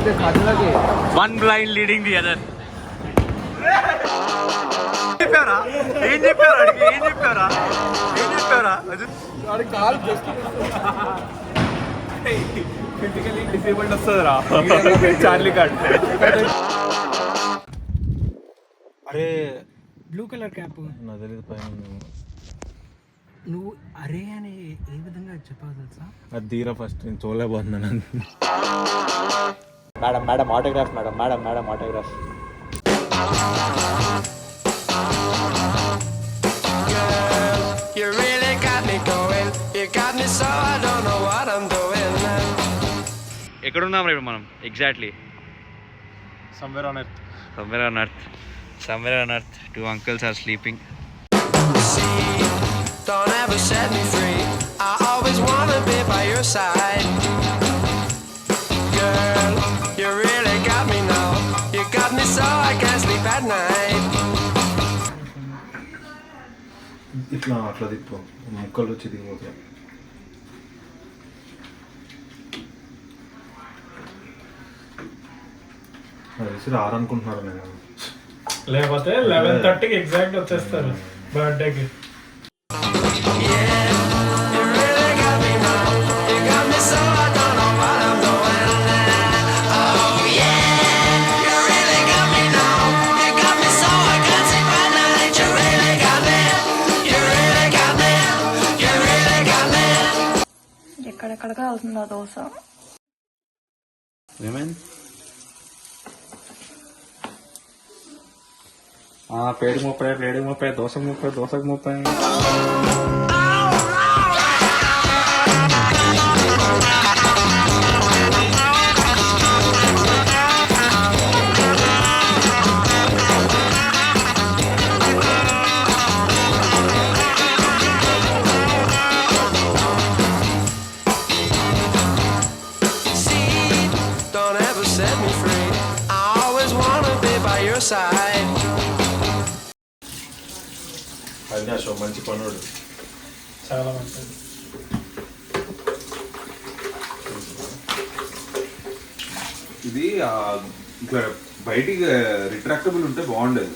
One blind leading the other. ఏం చెప్పారా వాడి కాల్ జస్ట్ ఫిజికల్లీ డిసేబుల్డ్ వస్తుందిరా చార్లీ కార్డ్. అరే బ్లూ కలర్ క్యాప్ నాకు తెలియదు పైన నువ్వు అరే అని ఏ విధంగా చెప్పావు తెలుసా? అది తీరా ఫస్ట్ నేను చూడలేకపోతున్నాను. Madam autograph madam autograph. You really got me going. You got me so I don't know what I'm doing. ఎక్కడున్నాం రేపు మనం exactly? Somewhere on earth. Two uncles are sleeping. See, don't ever set me free. I always wanna be by your side. Girl, you really got me now. You got me so I can't sleep at night. ఇట్లా అట్లా తిప్పు ముక్కలు వచ్చి దిగిపోతాయి. అది రారనుకుంటున్నారు నేను, లేకపోతే 11:30కి exact వచ్చేస్తారు బర్త్డేకి. ఎక్కడెక్కడికి వెళ్తుందా దోశ? ఏమైంది? పేరు 30 దోశకు 30. అవినాష్ మంచి పనుడు, చాలా మంచిది. ఇది ఇట్లా బయటికి రిట్రాక్టబుల్ ఉంటే బాగుండేది.